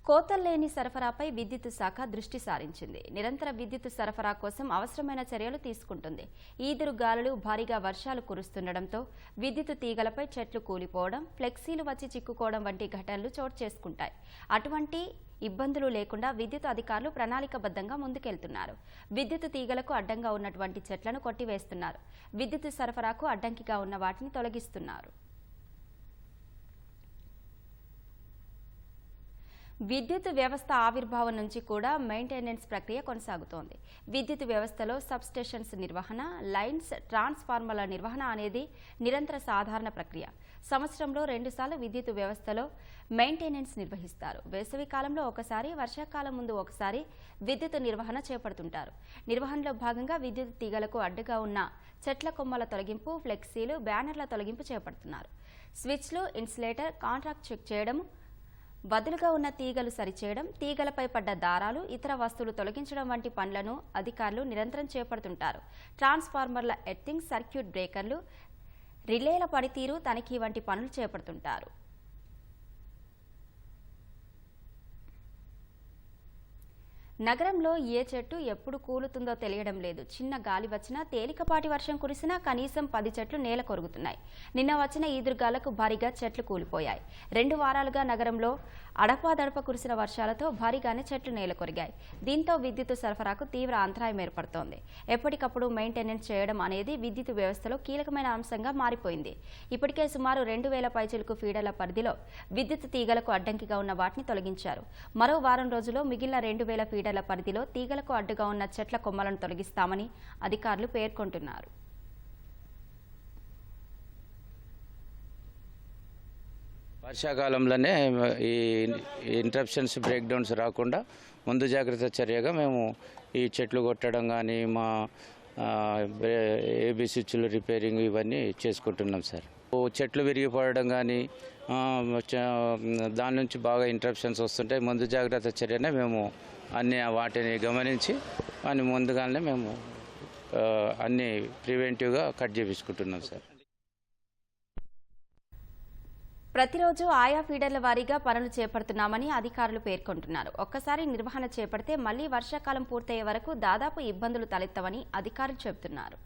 కోతల్లేని సరఫరాపై విద్యుత్ శాఖ దృష్టి సారించింది. నిరంతర విద్యుత్ సరఫరా కోసం అవసరమైన చర్యలు తీసుకుంటుంది. ఈదురు గాలులు, భారీగా వర్షాలు కురుస్తుండటంతో విద్యుత్ తీగలపై చెట్లు కూలిపోవడం, ఫ్లెక్సీలు వచ్చి చిక్కుకోవడం వంటి ఘటనలు చోటు చేసుకుంటాయి. అటువంటి ఇబ్బందులు లేకుండా విద్యుత్ అధికారులు ప్రణాళికబద్ధంగా ముందుకెళ్తున్నారు. విద్యుత్ తీగలకు అడ్డంగా ఉన్నటువంటి చెట్లను కొట్టివేస్తున్నారు. విద్యుత్ సరఫరాకు అడ్డంకిగా ఉన్న వాటిని తొలగిస్తున్నారు. విద్యుత్ వ్యవస్థ ఆవిర్భావం నుంచి కూడా మెయింటెనెన్స్ ప్రక్రియ కొనసాగుతోంది. విద్యుత్ వ్యవస్థలో సబ్ స్టేషన్స్ నిర్వహణ, లైన్స్, ట్రాన్స్ఫార్మర్ల నిర్వహణ అనేది నిరంతర సాధారణ ప్రక్రియ. సంవత్సరంలో 2 సార్లు విద్యుత్ వ్యవస్థలో మెయింటెనెన్స్ నిర్వహిస్తారు. వేసవి కాలంలో ఒకసారి, వర్షాకాలం ముందు ఒకసారి విద్యుత్ నిర్వహణ చేపడుతుంటారు. నిర్వహణలో భాగంగా విద్యుత్ తీగలకు అడ్డుగా ఉన్న చెట్ల కొమ్మల తొలగింపు, ఫ్లెక్సీలు, బ్యానర్ల తొలగింపు చేపడుతున్నారు. స్విచ్లు, ఇన్సులేటర్, కాంట్రాక్ట్ చెక్ చేయడం, బదులుగా ఉన్న తీగలు సరిచేయడం, తీగలపై పడ్డ దారాలు, ఇతర వస్తువులు తొలగించడం వంటి పనులను అధికారులు నిరంతరం చేపడుతుంటారు. ట్రాన్స్ఫార్మర్ల ఎర్తింగ్, సర్క్యూట్ బ్రేకర్లు, రిలేల పనితీరు తనిఖీ వంటి పనులు చేపడుతుంటారు. నగరంలో ఏ చెట్టు ఎప్పుడు కూలుతుందో తెలియడం లేదు. చిన్న గాలి వచ్చినా, తేలికపాటి వర్షం కురిసినా కనీసం 10 చెట్లు నేల కొరుగుతున్నాయి. నిన్న వచ్చిన ఈదురుగాలకు భారీగా చెట్లు కూలిపోయాయి. 2 వారాలుగా నగరంలో అడపాదడప కురిసిన వర్షాలతో భారీగానే చెట్లు నేల కొరిగాయి. దీంతో విద్యుత్ సరఫరాకు తీవ్ర అంతరాయం ఏర్పడుతోంది. ఎప్పటికప్పుడు మెయింటెనెన్స్ చేయడం అనేది విద్యుత్ వ్యవస్థలో కీలకమైన అంశంగా మారిపోయింది. ఇప్పటికే సుమారు 2000 పైచిలుకు ఫీడర్ల పరిధిలో విద్యుత్ తీగలకు అడ్డంకిగా ఉన్న వాటిని తొలగించారు. మరో వారం రోజుల్లో మిగిలిన 2000 ఫీడర్ల పరిధిలో తీగలకు అడ్డుగా ఉన్న చెట్ల కొమ్మలను తొలగిస్తామని అధికారులు పేర్కొంటున్నారు. వర్షాకాలంలోనే ఈ ఇంటరప్షన్స్, బ్రేక్ డౌన్స్ రాకుండా ముందు జాగ్రత్త చర్యగా మేము ఈ చెట్లు కొట్టడం కానీ, మా ఏబీ స్విచ్లు రిపేరింగ్ ఇవన్నీ చేసుకుంటున్నాం సార్. చెట్లు విరిగిపోవడం కానీ దాని నుంచి బాగా ఇంటరప్షన్స్ వస్తుంటాయి. ముందు జాగ్రత్త చర్యనే మేము వాటిని గమనించి ముందుగానే మేము అన్ని ప్రివెంటివ్గా కట్ చేయించుకుంటున్నాం సార్. ప్రతిరోజు ఆయా ఫీడర్ల వారీగా పనులు చేపడుతున్నామని అధికారులు పేర్కొంటున్నారు. ఒక్కసారి నిర్వహణ చేపడితే మళ్లీ వర్షాకాలం పూర్తయ్యే వరకు దాదాపు ఇబ్బందులు తలెత్తవని అధికారులు చెబుతున్నారు.